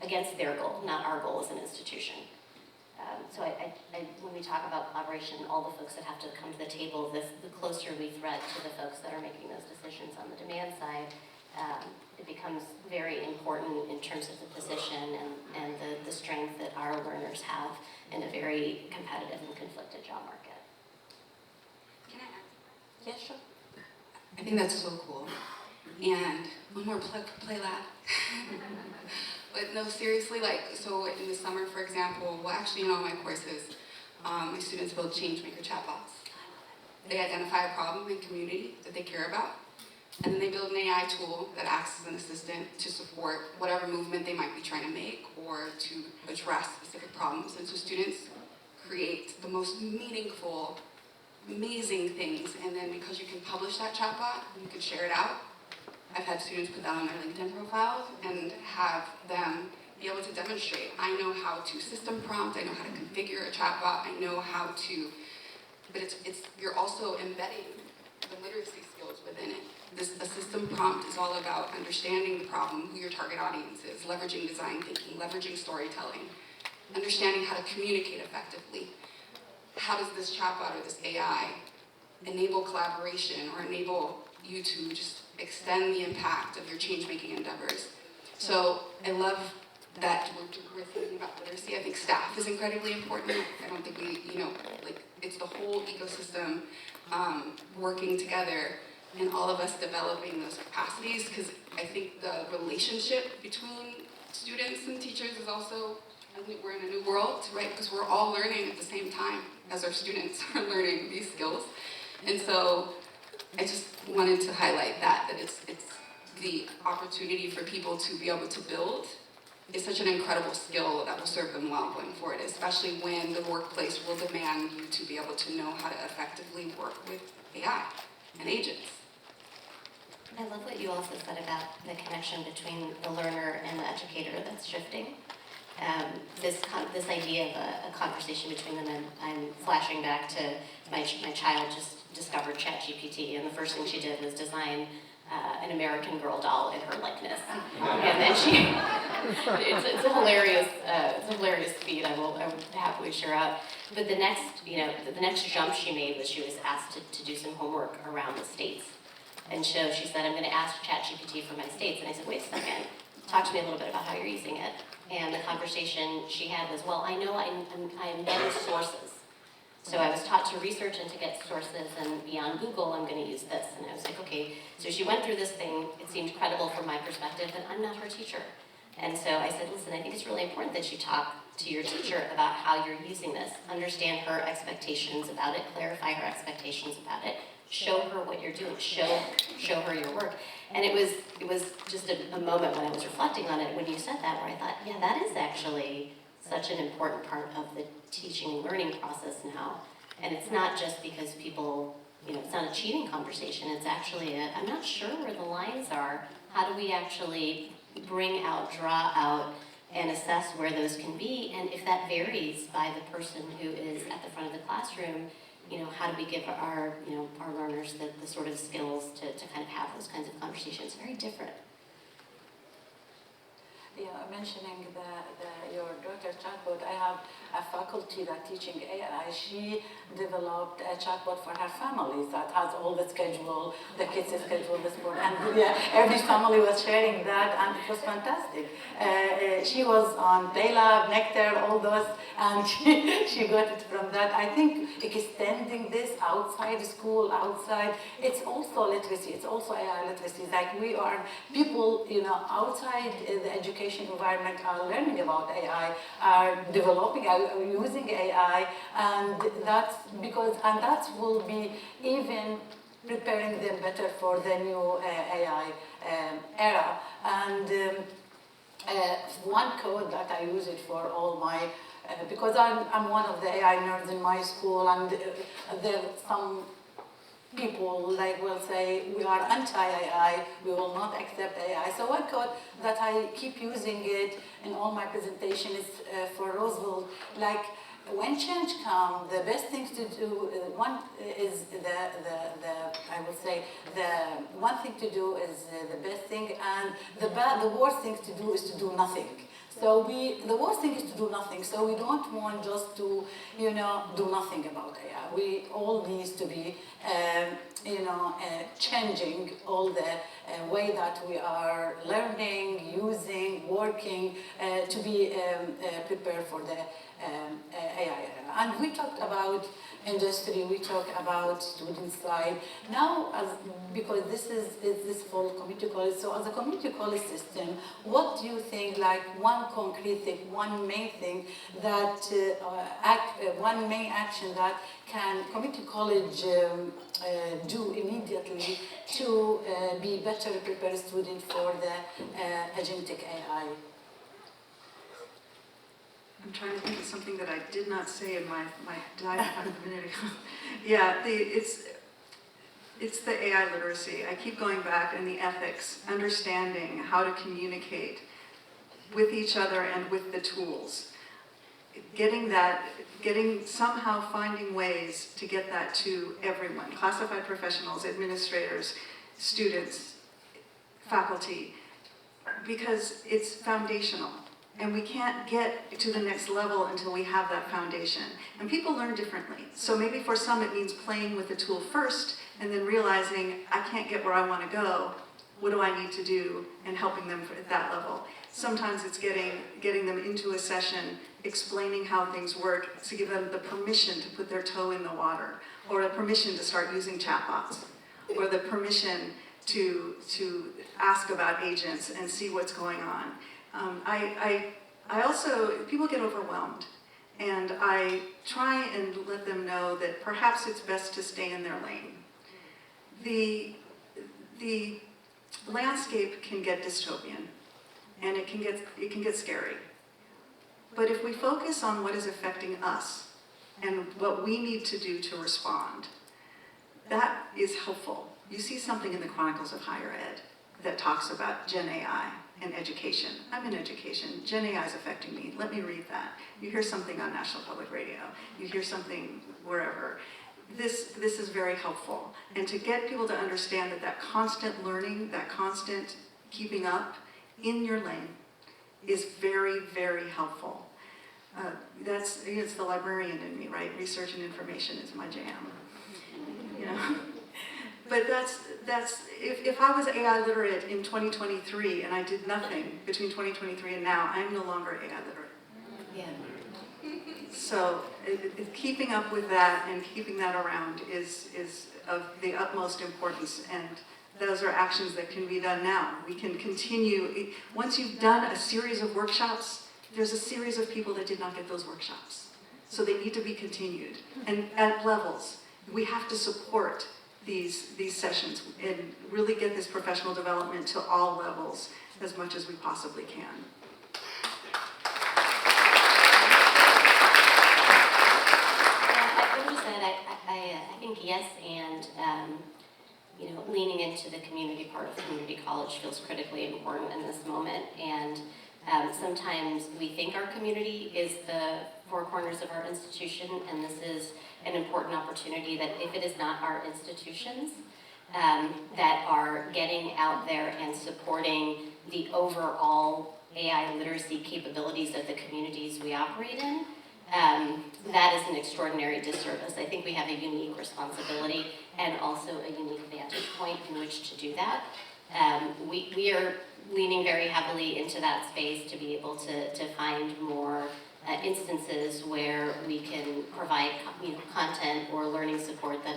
against their goal, not our goal as an institution. So when we talk about collaboration, all the folks that have to come to the table, the closer we thread to the folks that are making those decisions on the demand side, it becomes very important in terms of the position and the strength that our learners have in a very competitive and conflicted job market. Can I add? Yeah, sure. I think that's so cool. And one more plug for Play Lab. But no, seriously, so in the summer, for example, well, actually in all my courses, my students build changemaker chatbots. They identify a problem in community that they care about, and then they build an AI tool that acts as an assistant to support whatever movement they might be trying to make or to address specific problems. And so students create the most meaningful, amazing things, and then because you can publish that chatbot, you can share it out. I've had students put that on their LinkedIn profiles and have them be able to demonstrate. I know how to system prompt, I know how to configure a chatbot, I know how to, but you're also embedding the literacy skills within it. A system prompt is all about understanding the problem, who your target audience is, leveraging design thinking, leveraging storytelling, understanding how to communicate effectively. How does this chatbot or this AI enable collaboration or enable you to just extend the impact of your change-making endeavors? So I love that we're thinking about literacy. I think staff is incredibly important. I don't think it's the whole ecosystem working together and all of us developing those capacities, because I think the relationship between students and teachers is also, I think we're in a new world, right? Because we're all learning at the same time as our students are learning these skills. And so I just wanted to highlight that it's the opportunity for people to be able to build is such an incredible skill that will serve them well going forward, especially when the workplace will demand you to be able to know how to effectively work with AI and agents. I love what you also said about the connection between the learner and the educator that's shifting. This idea of a conversation between them, and I'm flashing back to my child just discovered ChatGPT, and the first thing she did was design an American Girl doll in her likeness. And then it's a hilarious feat. I will happily share out. But the next jump she made was she was asked to do some homework around the states. And so she said, I'm going to ask ChatGPT for my states. And I said, wait a second, talk to me a little bit about how you're using it. And the conversation she had was, well, I know I'm getting sources. So I was taught to research and to get sources, and beyond Google, I'm going to use this. And I was like, okay. So she went through this thing. It seemed credible from my perspective, but I'm not her teacher. And so I said, listen, I think it's really important that you talk to your teacher about how you're using this. Understand her expectations about it, clarify her expectations about it, show her what you're doing, show her your work. And it was just a moment when I was reflecting on it when you said that, where I thought, yeah, that is actually such an important part of the teaching and learning process now. And it's not just because people, it's not a cheating conversation, it's actually I'm not sure where the lines are. How do we actually bring out, draw out, and assess where those can be? And if that varies by the person who is at the front of the classroom, how do we give our learners the sort of skills to kind of have those kinds of conversations? Very different. Yeah, mentioning your daughter's chatbot, I have a faculty that teaching AI. She developed a chatbot for her family that has all the schedule, the kids' schedule, the sport, and yeah, every family was sharing that, and it was fantastic. She was on Playlab, Nectar, all those, and she got it from that. I think extending this outside school, outside, it's also literacy, it's also AI literacy. Like we are people, outside the education environment are learning about AI, are developing, are using AI, and that will be even preparing them better for the new AI era. And one code that I use it for all my, because I'm one of the AI nerds in my school, and there are some people will say we are anti-AI, we will not accept AI. So one code that I keep using it in all my presentations is for Roseville. Like when change comes, the best things to do, one is I will say the one thing to do is the best thing, and the worst thing to do is to do nothing. So the worst thing is to do nothing. So we don't want just to, do nothing about AI. We all need to be, changing all the way that we are learning, using, working to be prepared for the AI era. And we talked about industry, we talk about student side. Now, because this is this full community college, so as a community college system, what do you think, like one concrete thing, one main thing that, one main action that can community college do immediately to be better prepared student for the Agentic AI? I'm trying to think of something that I did not say in my diatribe a minute ago. Yeah, it's the AI literacy. I keep going back, and the ethics, understanding how to communicate with each other and with the tools. Somehow finding ways to get that to everyone, classified professionals, administrators, students, faculty, because it's foundational. And we can't get to the next level until we have that foundation. And people learn differently. So maybe for some it means playing with the tool first and then realizing I can't get where I want to go. What do I need to do? And helping them at that level. Sometimes it's getting them into a session, explaining how things work, to give them the permission to put their toe in the water, or the permission to start using chatbots, or the permission to ask about agents and see what's going on. I also, people get overwhelmed, and I try and let them know that perhaps it's best to stay in their lane. The landscape can get dystopian, and it can get scary. But if we focus on what is affecting us and what we need to do to respond, that is helpful. You see something in the Chronicles of Higher Ed that talks about Gen AI and education. I'm in education. Gen AI is affecting me. Let me read that. You hear something on National Public Radio. You hear something wherever. This is very helpful. And to get people to understand that constant learning, that constant keeping up in your lane is very, very helpful. It's the librarian in me, right? Research and information is my jam. You know? But if I was AI literate in 2023 and I did nothing between 2023 and now, I'm no longer AI literate. Yeah. So keeping up with that and keeping that around is of the utmost importance, and those are actions that can be done now. We can continue. Once you've done a series of workshops, there's a series of people that did not get those workshops. So they need to be continued. And at levels, we have to support these sessions and really get this professional development to all levels as much as we possibly can. I think yes, and leaning into the community part of community college feels critically important in this moment. And sometimes we think our community is the four corners of our institution, and this is an important opportunity that if it is not our institutions that are getting out there and supporting the overall AI literacy capabilities of the communities we operate in, that is an extraordinary disservice. I think we have a unique responsibility and also a unique vantage point in which to do that. We are leaning very heavily into that space to be able to find more instances where we can provide content or learning support that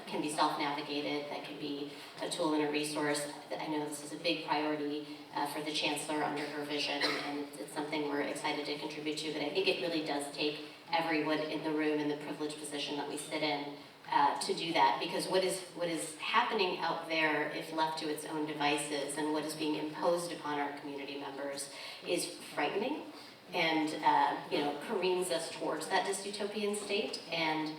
can be self-navigated, that can be a tool and a resource. I know this is a big priority for the Chancellor under her vision, and it's something we're excited to contribute to, but I think it really does take everyone in the room in the privileged position that we sit in to do that, because what is happening out there, if left to its own devices, and what is being imposed upon our community members is frightening, and careens us towards that dystopian state. And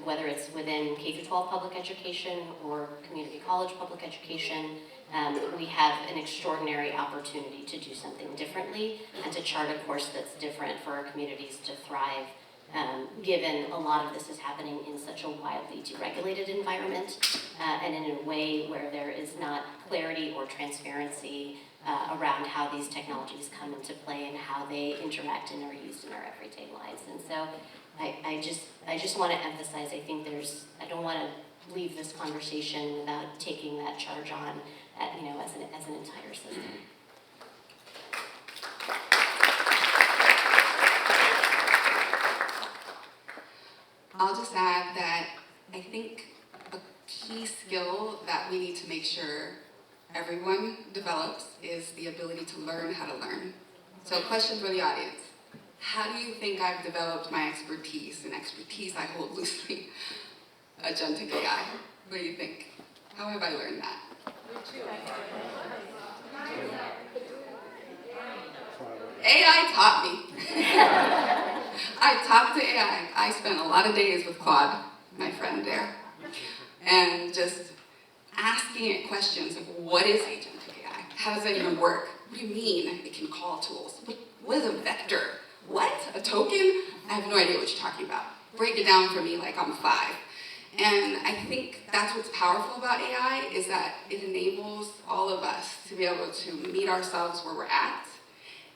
whether it's within K-12 public education or community college public education, we have an extraordinary opportunity to do something differently and to chart a course that's different for our communities to thrive, given a lot of this is happening in such a wildly deregulated environment and in a way where there is not clarity or transparency around how these technologies come into play and how they interact and are used in our everyday lives. And so I just want to emphasize, I think I don't want to leave this conversation without taking that charge on as an entire system. I'll just add that I think a key skill that we need to make sure everyone develops is the ability to learn how to learn. So question for the audience. How do you think I've developed my expertise? And expertise I hold loosely. Agentic AI. What do you think? How have I learned that? AI taught me. I talked to AI. I spent a lot of days with Claude, my friend there, and just asking it questions of what is Agentic AI? How does that even work? What do you mean it can call tools? What is a vector? What? A token? I have no idea what you're talking about. Break it down for me like I'm 5. And I think that's what's powerful about AI is that it enables all of us to be able to meet ourselves where we're at.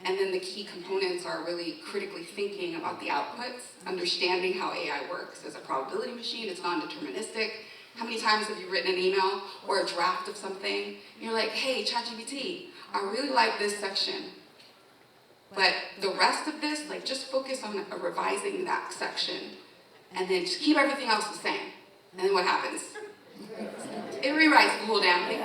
And then the key components are really critically thinking about the outputs, understanding how AI works as a probability machine. It's non-deterministic. How many times have you written an email or a draft of something? And you're like, hey, ChatGPT, I really like this section. But the rest of this, just focus on revising that section and then just keep everything else the same. And then what happens? It rewrites the whole damn thing.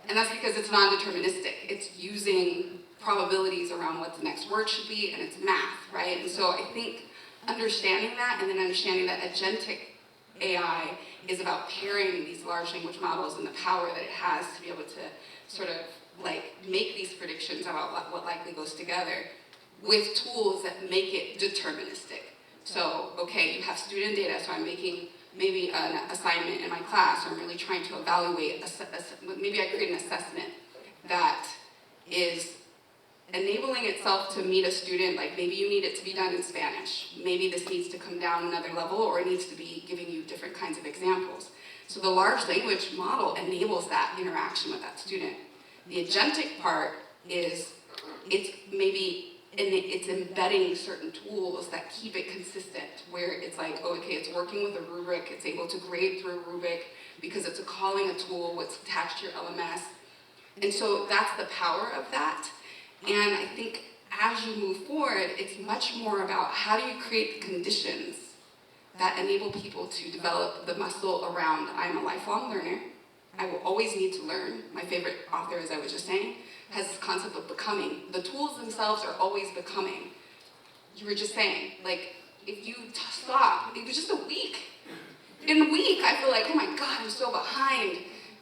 And that's because it's non-deterministic. It's using probabilities around what the next word should be, and it's math, right? And so I think understanding that and then understanding that agentic AI is about pairing these large language models and the power that it has to be able to sort of like make these predictions about what likely goes together with tools that make it deterministic. So, okay, you have student data, so I'm making maybe an assignment in my class, or I'm really trying to evaluate, maybe I create an assessment that is enabling itself to meet a student, like maybe you need it to be done in Spanish. Maybe this needs to come down another level, or it needs to be giving you different kinds of examples. So the large language model enables that interaction with that student. The agentic part is, it's embedding certain tools that keep it consistent, where it's like, oh, okay, it's working with a rubric, it's able to grade through a rubric because it's calling a tool, what's attached to your LMS. And so that's the power of that. And I think as you move forward, it's much more about how do you create the conditions that enable people to develop the muscle around, I'm a lifelong learner, I will always need to learn. My favorite author, as I was just saying, has this concept of becoming. The tools themselves are always becoming. You were just saying, like, if you stop, it was just a week. In a week, I feel like, oh my God, I'm so behind,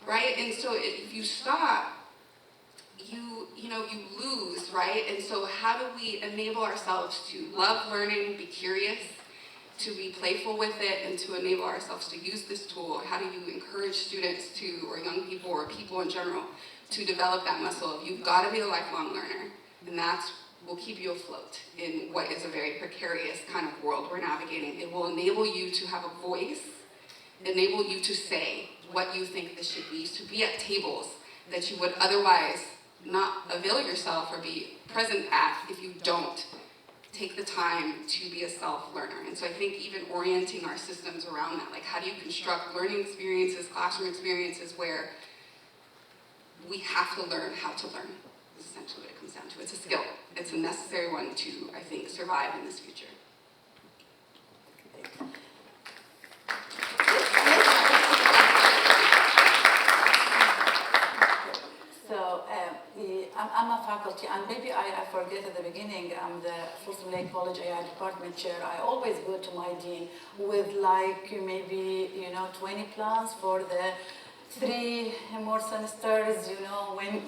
right? And so if you stop, you lose, right? And so how do we enable ourselves to love learning, be curious, to be playful with it, and to enable ourselves to use this tool? How do you encourage students to, or young people, or people in general, to develop that muscle of you've got to be a lifelong learner, and that's will keep you afloat in what is a very precarious kind of world we're navigating. It will enable you to have a voice, enable you to say what you think this should be, to be at tables that you would otherwise not avail yourself or be present at if you don't take the time to be a self-learner. And so I think even orienting our systems around that, like how do you construct learning experiences, classroom experiences where we have to learn how to learn, is essentially what it comes down to. It's a skill. It's a necessary one to, I think, survive in this future. So I'm a faculty, and maybe I forget at the beginning, I'm the Foothill College AI department chair. I always go to my dean with like maybe 20 plans for the 3 more semesters, when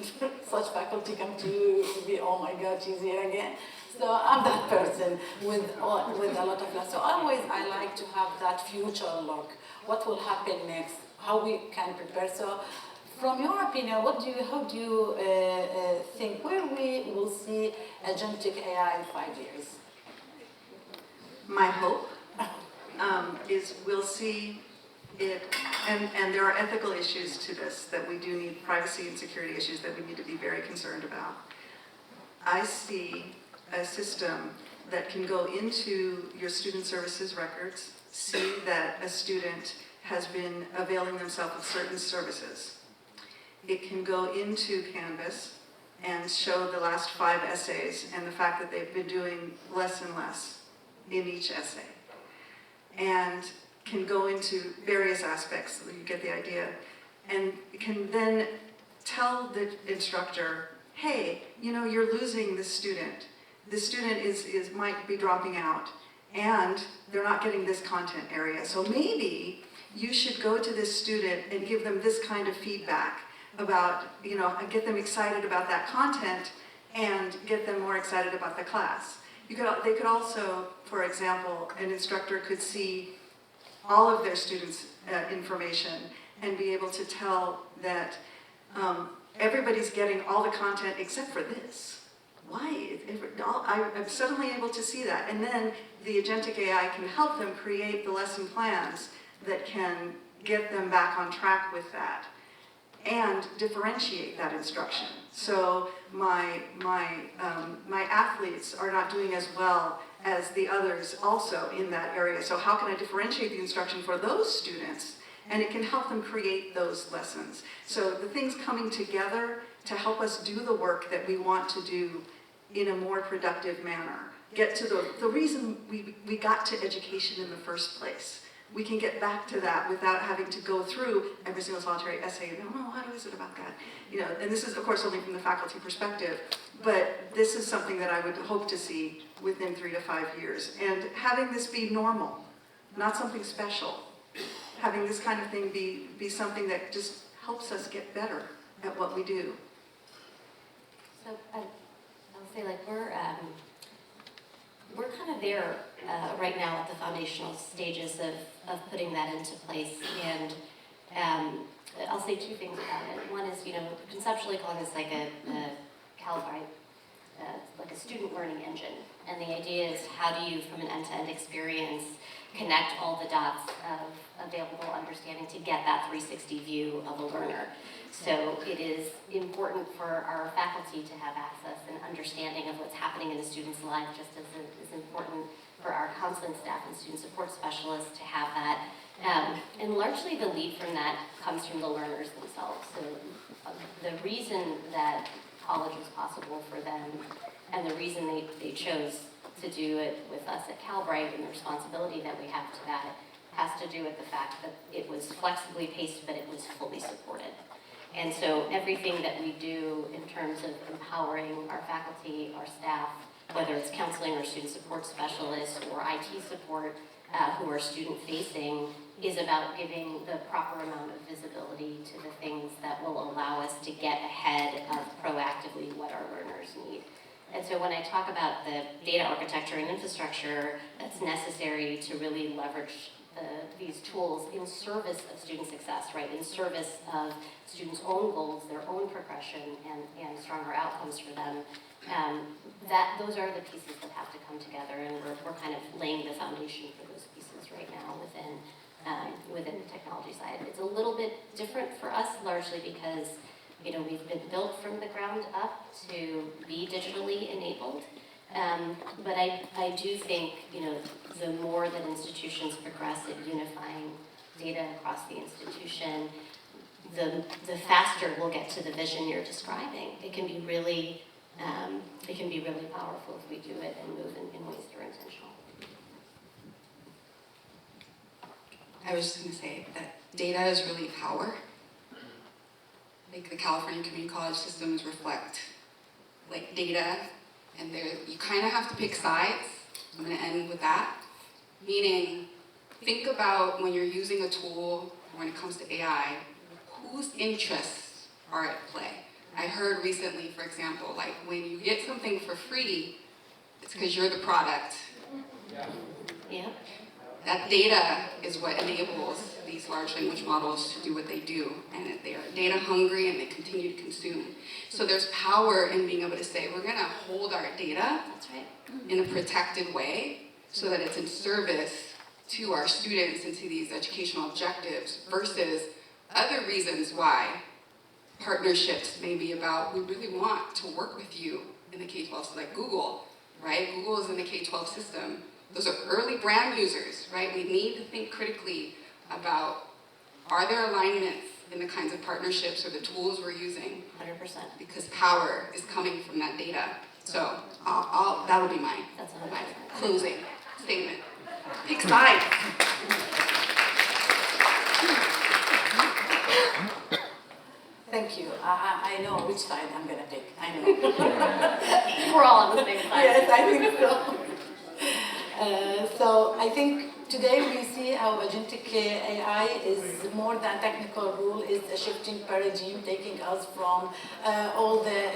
such faculty come to be, oh my God, she's here again. So I'm that person with a lot of plans. So always I like to have that future look. What will happen next? How we can prepare. So from your opinion, how do you think where we will see agentic AI in 5 years? My hope is we'll see it, and there are ethical issues to this, that we do need privacy and security issues that we need to be very concerned about. I see a system that can go into your student services records, see that a student has been availing themselves of certain services. It can go into Canvas and show the last 5 essays and the fact that they've been doing less and less in each essay. And can go into various aspects, so you get the idea, and can then tell the instructor, hey, you're losing this student. This student might be dropping out, and they're not getting this content area. So maybe you should go to this student and give them this kind of feedback about, get them excited about that content and get them more excited about the class. They could also, for example, an instructor could see all of their students' information and be able to tell that everybody's getting all the content except for this. Why? I'm suddenly able to see that. And then the agentic AI can help them create the lesson plans that can get them back on track with that and differentiate that instruction. So my athletes are not doing as well as the others also in that area. So how can I differentiate the instruction for those students? And it can help them create those lessons. So the things coming together to help us do the work that we want to do in a more productive manner. Get to the reason we got to education in the first place. We can get back to that without having to go through every single solitary essay and, oh, how is it about that? And this is, of course, only from the faculty perspective, but this is something that I would hope to see within 3 to 5 years. And having this be normal, not something special, having this kind of thing be something that just helps us get better at what we do. So I'll say, like, we're kind of there right now at the foundational stages of putting that into place. And I'll say two things about it. One is, conceptually calling this like a Calbright, like a student learning engine. And the idea is, how do you, from an end-to-end experience, connect all the dots of available understanding to get that 360 view of a learner. So it is important for our faculty to have access and understanding of what's happening in a student's life, just as it is important for our counseling staff and student support specialists to have that. And largely the lead from that comes from the learners themselves. So the reason that college was possible for them, and the reason they chose to do it with us at Calbright, and the responsibility that we have to that, has to do with the fact that it was flexibly paced, but it was fully supported. And so everything that we do in terms of empowering our faculty, our staff, whether it's counseling or student support specialists or IT support who are student-facing, is about giving the proper amount of visibility to the things that will allow us to get ahead of proactively what our learners need. And so when I talk about the data architecture and infrastructure that's necessary to really leverage these tools in service of student success, right, in service of students' own goals, their own progression, and stronger outcomes for them, those are the pieces that have to come together, and we're kind of laying the foundation for those pieces right now within the technology side. It's a little bit different for us, largely because we've been built from the ground up to be digitally enabled. But I do think, the more that institutions progress at unifying data across the institution, the faster we'll get to the vision you're describing. It can be really powerful if we do it and move in ways that are intentional. I was just going to say that data is really power. Like the California community college systems reflect like data, and you kind of have to pick sides. I'm going to end with that. Meaning, think about when you're using a tool, when it comes to AI, whose interests are at play. I heard recently, for example, like when you get something for free, it's because you're the product. Yeah. That data is what enables these large language models to do what they do, and they are data hungry and they continue to consume. So there's power in being able to say, we're going to hold our data That's right. in a protected way so that it's in service to our students and to these educational objectives, versus other reasons why partnerships may be about, we really want to work with you in the K-12, so like Google, right? Google is in the K-12 system. Those are early brand users, right? We need to think critically about, are there alignments in the kinds of partnerships or the tools we're using? 100%. Because power is coming from that data. So that'll be my That's 100%. closing statement. Pick sides. Thank you. I know which side I'm going to pick. I know. We're all on the same side. Yes, I think so. So I think today we see how agentic AI is more than technical rule, is a shifting paradigm, taking us from all the,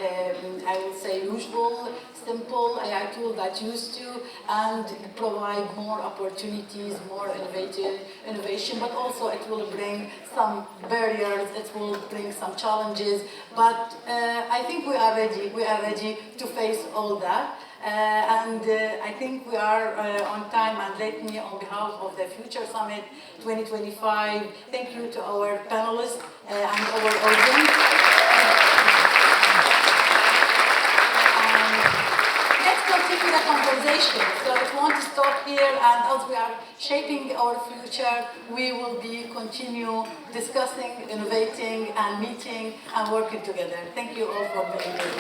I would say, usual, simple AI tool that used to, and provide more opportunities, more innovation, but also it will bring some barriers, it will bring some challenges, but I think we are ready to face all that. And I think we are on time, and let me, on behalf of the Future Summit 2025, thank you to our panelists and our audience. And let's continue the conversation. So it won't stop here, and as we are shaping our future, we will be continue discussing, innovating, and meeting and working together. Thank you all for being here.